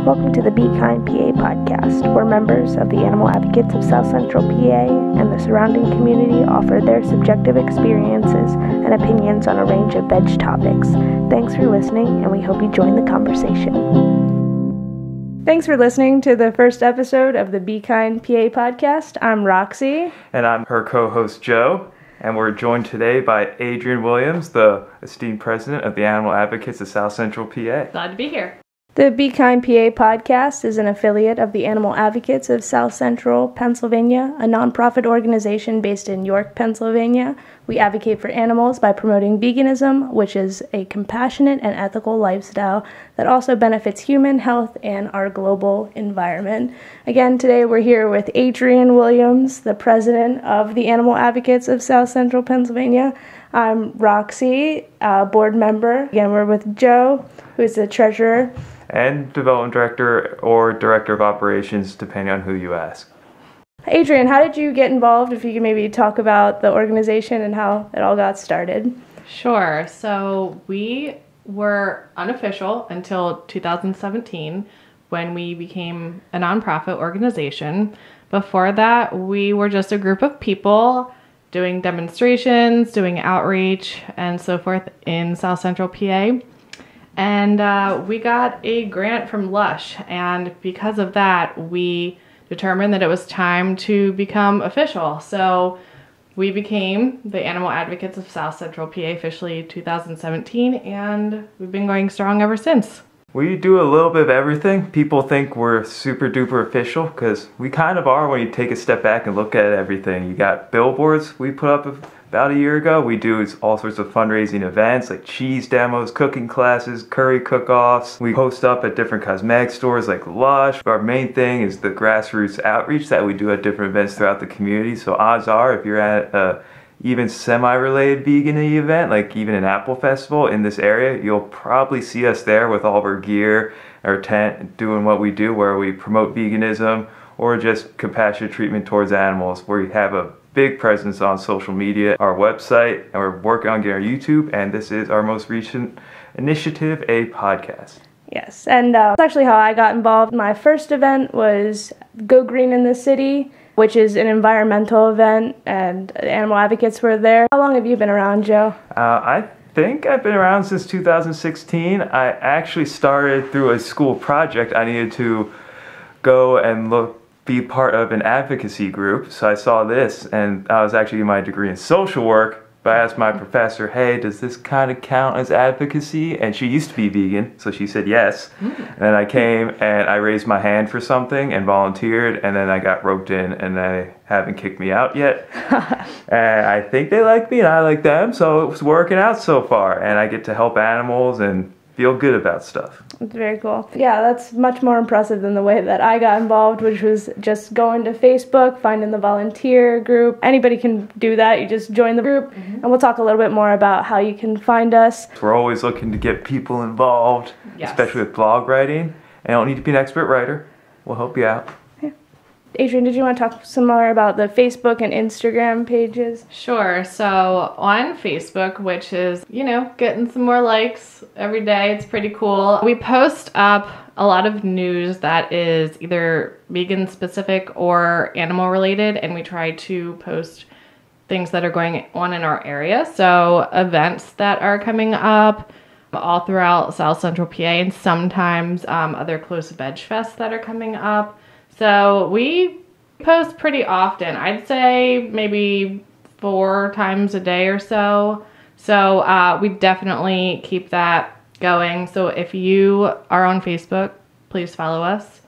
Welcome to the Be Kind PA podcast, where members of the Animal Advocates of South Central PA and the surrounding community offer their subjective experiences and opinions on a range of veg topics. Thanks for listening, and we hope you join the conversation. Thanks for listening to the first episode of the Be Kind PA podcast. I'm Roxy. And I'm her co-host, Joe. And we're joined today by Adrienne Williams, the esteemed president of the Animal Advocates of South Central PA. Glad to be here. The Be Kind PA podcast is an affiliate of the Animal Advocates of South Central Pennsylvania, a nonprofit organization based in York, Pennsylvania. We advocate for animals by promoting veganism, which is a compassionate and ethical lifestyle that also benefits human health and our global environment. Again, today we're here with Adrienne Williams, the president of the Animal Advocates of South Central Pennsylvania. I'm Roxy, board member. Again, we're with Joe, who's the treasurer. And development director or director of operations, depending on who you ask. Adrienne, how did you get involved? If you could maybe talk about the organization and how it all got started. Sure. So we were unofficial until 2017 when we became a nonprofit organization. Before that, we were just a group of people doing demonstrations, doing outreach, and so forth in South Central PA. And we got a grant from Lush, and because of that, we determined that it was time to become official. So we became the Animal Advocates of South Central PA officially 2017, and we've been going strong ever since. We do a little bit of everything. People think we're super duper official because we kind of are when you take a step back and look at everything. You got billboards we put up about a year ago. We do all sorts of fundraising events like cheese demos, cooking classes, curry cook-offs. We post up at different cosmetic stores like Lush. Our main thing is the grassroots outreach that we do at different events throughout the community. So odds are if you're at a even semi-related vegan event, like even an apple festival in this area, you'll probably see us there with all of our gear, our tent, doing what we do, where we promote veganism or just compassionate treatment towards animals, where we have a big presence on social media, our website, and we're working on getting our YouTube, and this is our most recent initiative, a podcast. Yes, and that's actually how I got involved. My first event was Go Green in the City, which is an environmental event, and animal advocates were there. How long have you been around, Joe? I think I've been around since 2016. I actually started through a school project. I needed to go and be part of an advocacy group, so I saw this, and I was actually getting my degree in social work. But I asked my professor, hey, does this kind of count as advocacy? And she used to be vegan, so she said yes. And then I came and I raised my hand for something and volunteered, and then I got roped in, and they haven't kicked me out yet. And I think they like me and I like them, so it's working out so far. And I get to help animals and feel good about stuff. That's very cool. Yeah, that's much more impressive than the way that I got involved, which was just going to Facebook, finding the volunteer group. Anybody can do that. You just join the group, and we'll talk a little bit more about how you can find us. We're always looking to get people involved, especially with blog writing. And you don't need to be an expert writer. We'll help you out. Adrienne, did you want to talk some more about the Facebook and Instagram pages? Sure. So on Facebook, which is, getting some more likes every day. It's pretty cool. We post up a lot of news that is either vegan specific or animal related, and we try to post things that are going on in our area. So events that are coming up all throughout South Central PA, and sometimes other close veg fests that are coming up. So we post pretty often. I'd say maybe 4 times a day or so. So we definitely keep that going. So if you are on Facebook, please follow us.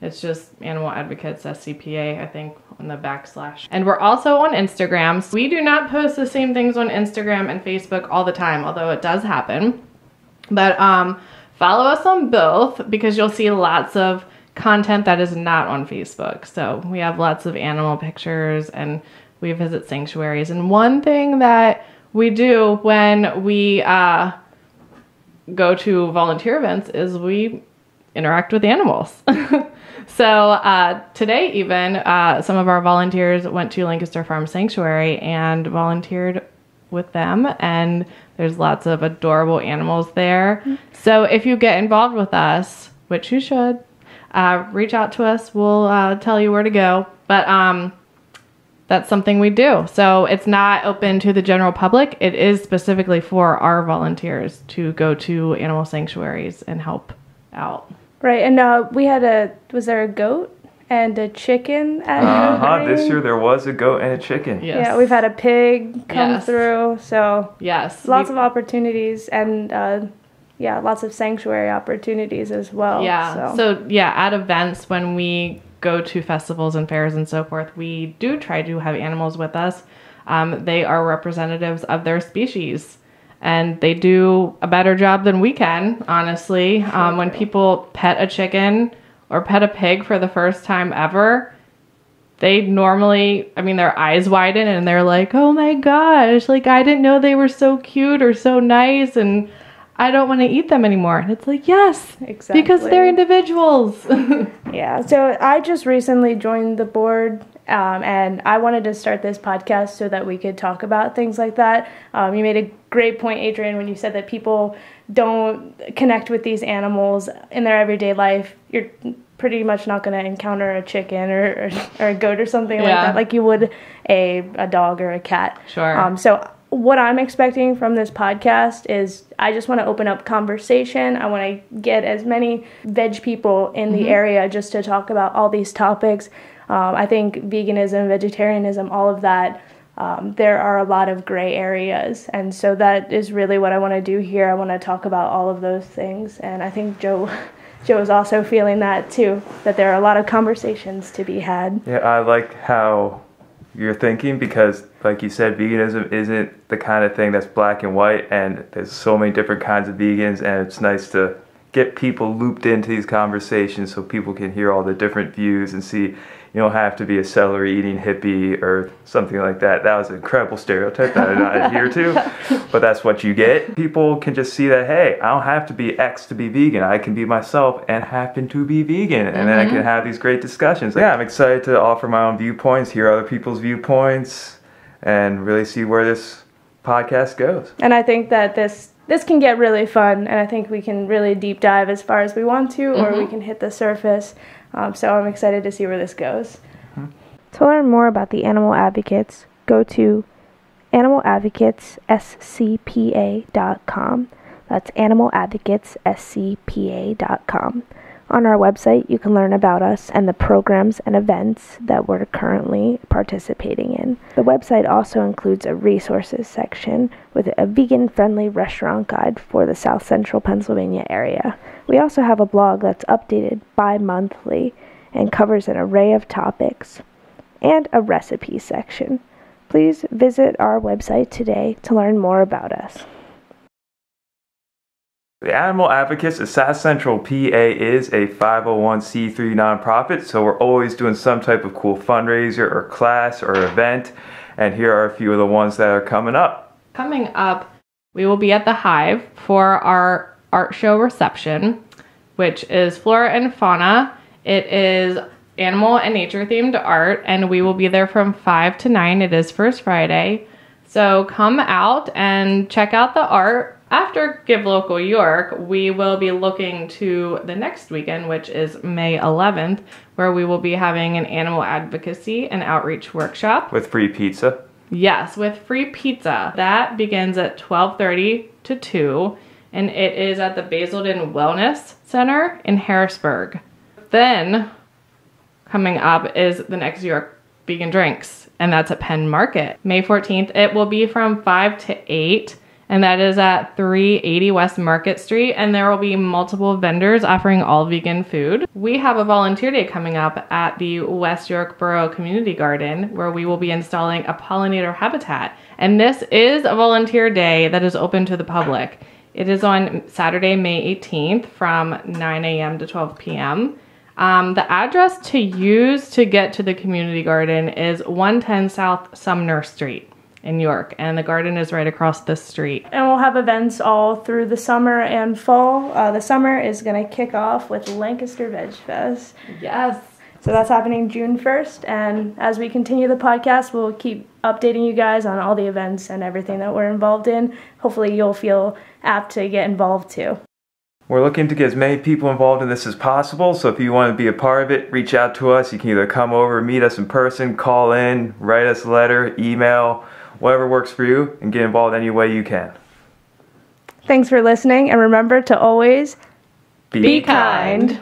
It's just Animal Advocates SCPA, I think, on the /. And we're also on Instagram. So we do not post the same things on Instagram and Facebook all the time, although it does happen. But follow us on both, because you'll see lots of content that is not on Facebook. So we have lots of animal pictures, and we visit sanctuaries. And one thing that we do when we go to volunteer events is we interact with animals. So today even, some of our volunteers went to Lancaster Farm Sanctuary and volunteered with them, and there's lots of adorable animals there. So if you get involved with us, which you should, reach out to us. We'll tell you where to go. But that's something we do. So it's not open to the general public. It is specifically for our volunteers to go to animal sanctuaries and help out. Right, and was there a goat and a chicken at This year there was a goat and a chicken. Yes. Yeah, we've had a pig come through, so yes, lots of opportunities, and lots of sanctuary opportunities as well. Yeah, so at events when we go to festivals and fairs and so forth, we do try to have animals with us. They are representatives of their species, and they do a better job than we can, honestly. When people pet a chicken or pet a pig for the first time ever, they normally, their eyes widen and they're like, oh my gosh, like I didn't know they were so cute or so nice, and I don't want to eat them anymore. And it's like, yes, exactly, because they're individuals. Yeah, so I just recently joined the board, and I wanted to start this podcast so that we could talk about things like that. You made a great point, Adrian, when you said that people don't connect with these animals in their everyday life. You're pretty much not going to encounter a chicken or a goat or something like that, like you would a dog or a cat. Sure. So what I'm expecting from this podcast is I just want to open up conversation. I want to get as many veg people in the area just to talk about all these topics. I think veganism, vegetarianism, all of that, there are a lot of gray areas. And so that is really what I want to do here. I want to talk about all of those things. And I think Joe is also feeling that too, that there are a lot of conversations to be had. Yeah, I like how you're thinking, because like you said, veganism isn't the kind of thing that's black and white, and there's so many different kinds of vegans, and it's nice to get people looped into these conversations so people can hear all the different views and see you don't have to be a celery eating hippie or something like that. That was an incredible stereotype that I did not adhere to, but that's what you get. People can just see that, hey, I don't have to be X to be vegan. I can be myself and happen to be vegan, and then I can have these great discussions. Yeah, I'm excited to offer my own viewpoints, hear other people's viewpoints, and really see where this podcast goes. And I think that this can get really fun, and I think we can really deep dive as far as we want to, or we can hit the surface. So I'm excited to see where this goes. To learn more about the Animal Advocates, go to animaladvocatesscpa.com. That's animaladvocatesscpa.com. On our website, you can learn about us and the programs and events that we're currently participating in. The website also includes a resources section with a vegan-friendly restaurant guide for the South Central Pennsylvania area. We also have a blog that's updated bi-monthly and covers an array of topics, and a recipe section. Please visit our website today to learn more about us. The Animal Advocates of South Central PA is a 501c3 nonprofit, so we're always doing some type of cool fundraiser or class or event, and here are a few of the ones that are coming up. Coming up, we will be at the Hive for our art show reception, which is Flora and Fauna. It is animal and nature themed art, and we will be there from 5 to 9. It is First Friday. So come out and check out the art. After Give Local York, we will be looking to the next weekend, which is May 11th, where we will be having an animal advocacy and outreach workshop. With free pizza? Yes, with free pizza. That begins at 12:30 to 2, and it is at the Basildon Wellness Center in Harrisburg. Then, coming up is the next York Vegan Drinks, and that's at Penn Market. May 14th, it will be from 5 to 8. And that is at 380 West Market Street, and there will be multiple vendors offering all vegan food. We have a volunteer day coming up at the West York Borough Community Garden, where we will be installing a pollinator habitat. And this is a volunteer day that is open to the public. It is on Saturday, May 18th from 9 a.m. to 12 p.m. The address to use to get to the community garden is 110 South Sumner Street in York, and the garden is right across the street. And we'll have events all through the summer and fall. The summer is going to kick off with Lancaster Veg Fest. Yes. So that's happening June 1st, and as we continue the podcast, we'll keep updating you guys on all the events and everything that we're involved in. Hopefully you'll feel apt to get involved too. We're looking to get as many people involved in this as possible, so if you want to be a part of it, reach out to us. You can either come over, meet us in person, call in, write us a letter, email, whatever works for you, and get involved any way you can. Thanks for listening, and remember to always be kind.